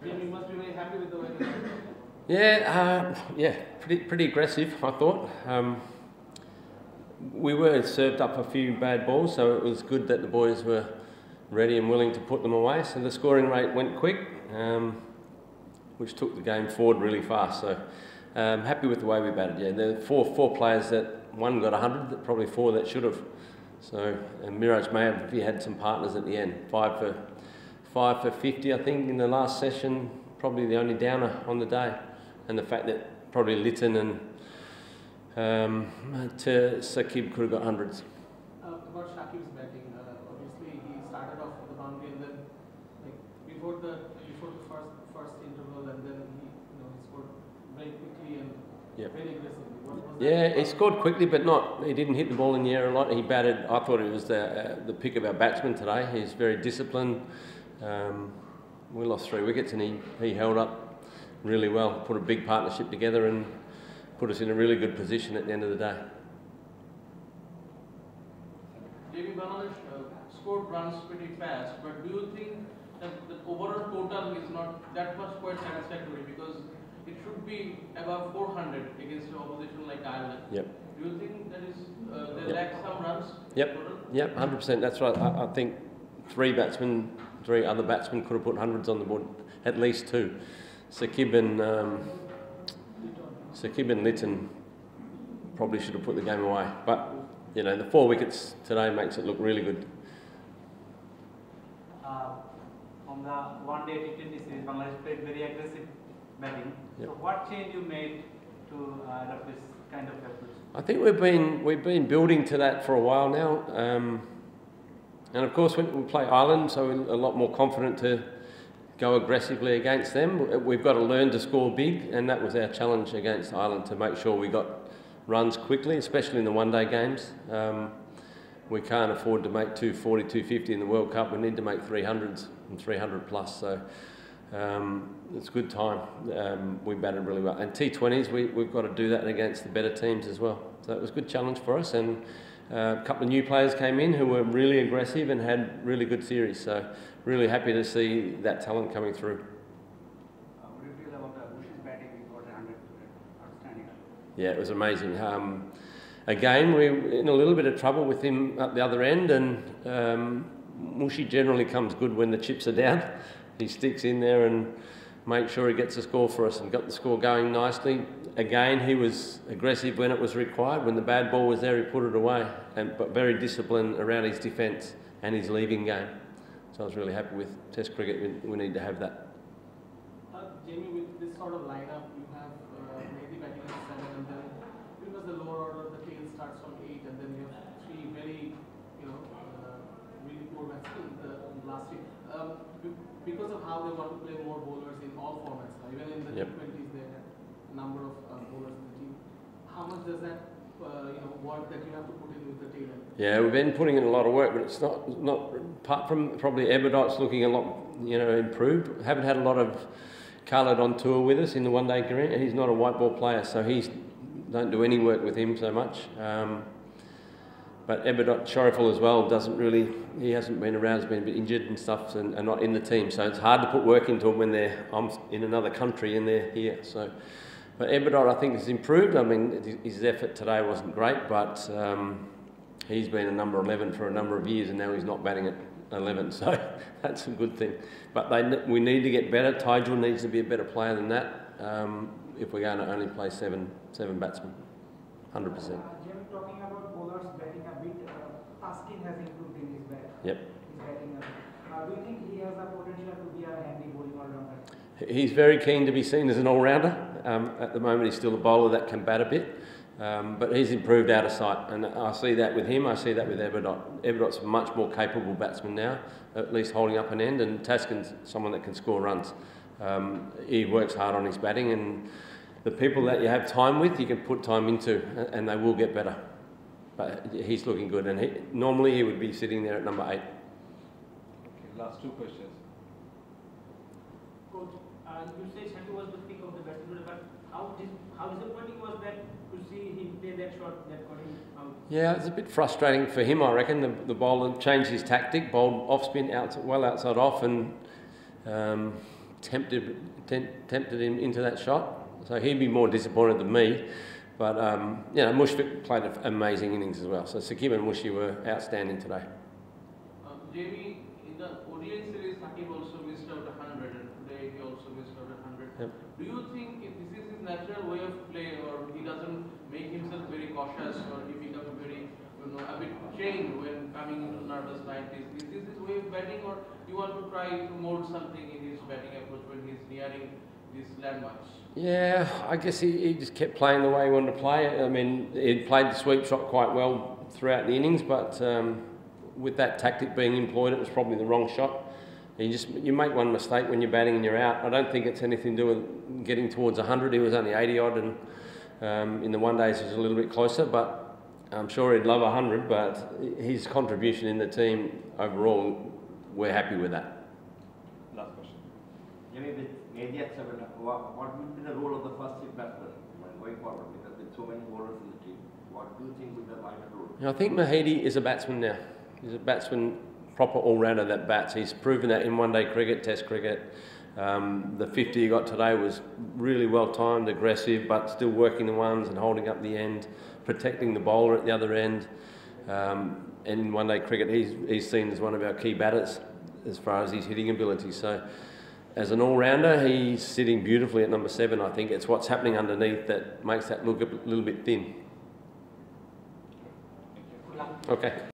You must be very happy with the way Yeah, pretty aggressive, I thought. We were served up a few bad balls, so it was good that the boys were ready and willing to put them away. So the scoring rate went quick, which took the game forward really fast. So happy with the way we batted. Yeah, there were four players that one got 100, probably four that should have. So and Miraj may have if he had some partners at the end. Five for 50, I think, in the last session. Probably the only downer on the day, and the fact that probably Litton and Saqib could have got hundreds. About Shakib's batting, obviously he started off with the boundary, and then before the first interval, and then he scored very quickly and very aggressively. He scored quickly, but he didn't hit the ball in the air a lot. He batted. I thought it was the pick of our batsman today. He's very disciplined. We lost 3 wickets, and he held up really well. Put a big partnership together and put us in a really good position at the end of the day. Bangladesh scored runs pretty fast, but do you think that the overall total is not that much quite satisfactory, because it should be above 400 against an opposition like Ireland? Yep. Do you think that is they lack some runs? Yep, 100%. That's right. I think 3 other batsmen could have put hundreds on the board, at least 2. Saqib and Litton probably should have put the game away. But, the 4 wickets today makes it look really good. On the one-day T20 series, Bangladesh played very aggressive batting. Yep. So what change you made to adopt this kind of approach? I think we've been building to that for a while now. And of course, when we play Ireland, so we're a lot more confident to go aggressively against them. We've got to learn to score big, and that was our challenge against Ireland, to make sure we got runs quickly, especially in the one-day games. We can't afford to make 240, 250 in the World Cup. We need to make 300s and 300 plus. So it's a good time. We batted really well. And T20s, we've got to do that against the better teams as well. So it was a good challenge for us. And a couple of new players came in who were really aggressive and had really good series. So really happy to see that talent coming through. What do you feel about Bush's batting? He got 100, outstanding. Yeah, it was amazing. Again, we were in a little bit of trouble with him at the other end, and Mushi generally comes good when the chips are down. He sticks in there and makes sure he gets a score for us, and got the score going nicely. Again, he was aggressive when it was required. When the bad ball was there, he put it away, but very disciplined around his defence and his leaving game. So I was really happy with Test cricket. We need to have that. Jamie, with this sort of lineup, you have maybe batting at 7, and then because the lower order, the tail starts from 8, and then you have 3 very, really poor batsmen in the last week. Because of how they want to play more bowlers in all formats, even in the T20s, they have a number of bowlers in the team. How much does that work that you have to put in with the tail end? Yeah, we've been putting in a lot of work, but it's not apart from probably Eberdot's looking a lot, improved. Haven't had a lot of Khaled on tour with us in the one-day career, and he's not a white ball player, so don't do any work with him so much. But Eberdot Sher-e as well he hasn't been around, he's been a bit injured and stuff, and not in the team. So it's hard to put work into him when I'm in another country and they're here. So, but Eberdot, I think, has improved. I mean, his effort today wasn't great, but he's been a number 11 for a number of years, and now he's not batting at 11. So that's a good thing. But we need to get better. Tijul needs to be a better player than that if we're going to only play seven batsmen, 100%. Talking about bowlers batting a bit, Taskin has improved in his bat. Yep. His batting. Do you think he has the potential to be a handy bowling all-rounder? He's very keen to be seen as an all-rounder. At the moment, he's still a bowler that can bat a bit, but he's improved out of sight, and I see that with him. I see that with Eberdot. Eberdot's a much more capable batsman now, at least holding up an end, and Taskin's someone that can score runs. He works hard on his batting, and the people that you have time with, you can put time into, and they will get better. But he's looking good, and normally he would be sitting there at number 8. Okay, last 2 questions. Coach, you say Sher-e was the pick of the batsman, but how disappointing was that to see see him play that shot that got him out? Yeah, it's a bit frustrating for him, I reckon. The bowler changed his tactic, bowled off spin well outside off, and tempted him into that shot. So he'd be more disappointed than me. But Mushfiq played an amazing innings as well. So Sakib and Mushi were outstanding today. Jamie, in the ODI series, Sakib also missed out 100, and today he also missed out 100. Yep. Do you think this is his natural way of play, or he doesn't make himself very cautious, or he becomes very, a bit chained when coming into nervous 90s? Is this his way of batting, or you want to try to mold something in his batting approach when he's nearing these landmarks? Yeah, I guess he just kept playing the way he wanted to play. I mean, he played the sweep shot quite well throughout the innings, but with that tactic being employed, it was probably the wrong shot. You make one mistake when you're batting and you're out. I don't think it's anything to do with getting towards 100. He was only 80 odd, and in the one days he was a little bit closer. But I'm sure he'd love 100. But his contribution in the team overall, we're happy with that. Last question. Jimmy, with Mehdi at 7, what will be the role of the first shift batsman going forward? Because with so many bowlers in the team, what do you think will be the vital role? I think Mahidi is a batsman now. He's a batsman, proper all-rounder that bats. He's proven that in one-day cricket, test cricket. The 50 he got today was really well-timed, aggressive, but still working the ones and holding up the end, protecting the bowler at the other end. And in one-day cricket, he's seen as one of our key batters as far as his hitting ability. So as an all-rounder, he's sitting beautifully at number 7. I think it's what's happening underneath that makes that look a little bit thin. Okay.